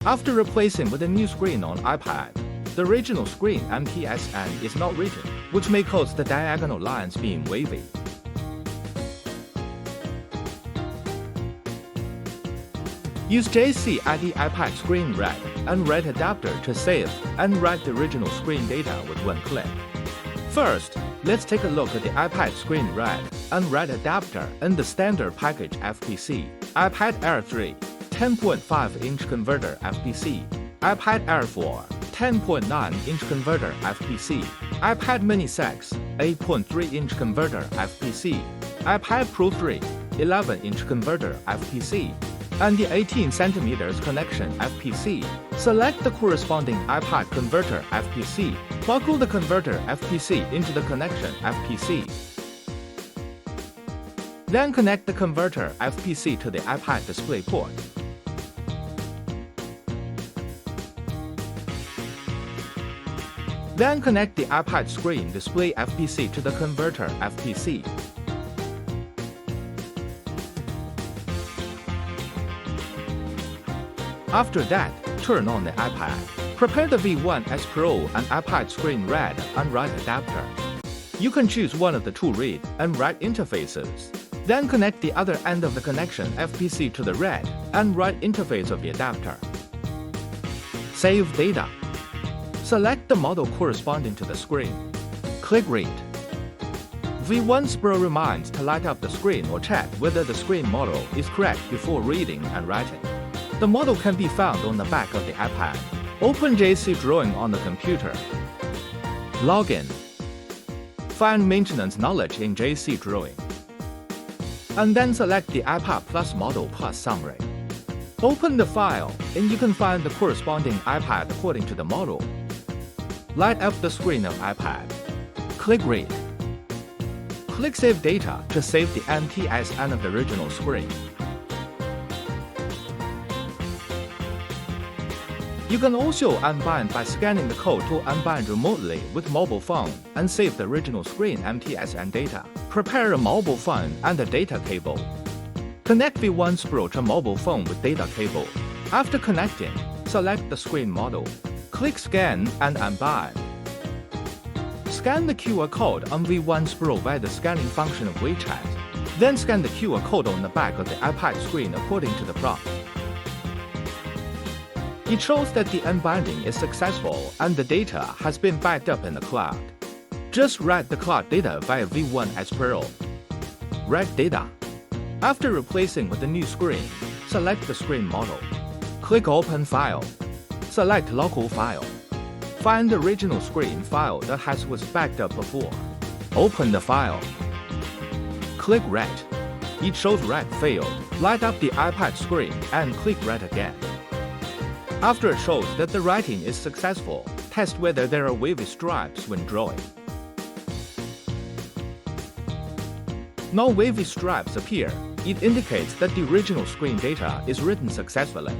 After replacing with a new screen on iPad, the original screen MTSN is not written, which may cause the diagonal lines being wavy. Use JC ID iPad screen read and write adapter to save and write the original screen data with one click. First, let's take a look at the iPad screen read and write adapter in the standard package FPC, iPad Air 3, 10.5-inch converter FPC, iPad Air 4, 10.9-inch converter FPC, iPad Mini 6, 8.3-inch converter FPC, iPad Pro 3, 11-inch converter FPC, and the 18cm connection FPC. Select the corresponding iPad converter FPC, buckle the converter FPC into the connection FPC. Then connect the converter FPC to the iPad display port. Then connect the iPad screen display FPC to the converter FPC. After that, turn on the iPad. Prepare the V1S Pro and iPad screen read and write adapter. You can choose one of the two read and write interfaces. Then connect the other end of the connection FPC to the read and write interface of the adapter. Save data. Select the model corresponding to the screen. Click Read. V1S Pro reminds to light up the screen or check whether the screen model is correct before reading and writing. The model can be found on the back of the iPad. Open JC Drawing on the computer. Login. Find Maintenance Knowledge in JC Drawing. And then select the iPad Plus Model Plus Summary. Open the file, and you can find the corresponding iPad according to the model. Light up the screen of iPad. Click Read. Click Save Data to save the MTSN of the original screen. You can also unbind by scanning the code to unbind remotely with mobile phone and save the original screen MTSN data. Prepare a mobile phone and a data cable. Connect V1S Pro to mobile phone with data cable. After connecting, select the screen model. Click Scan and unbind. Scan the QR code on V1S Pro via the scanning function of WeChat. Then scan the QR code on the back of the iPad screen according to the prompt. It shows that the unbinding is successful and the data has been backed up in the cloud. Just write the cloud data via V1S Pro. Write data. After replacing with the new screen, select the screen model. Click Open File. Select Local File. Find the original screen file that was backed up before. Open the file. Click Write. It shows Write failed. Light up the iPad screen and click Write again. After it shows that the writing is successful, test whether there are wavy stripes when drawing. No wavy stripes appear. It indicates that the original screen data is written successfully.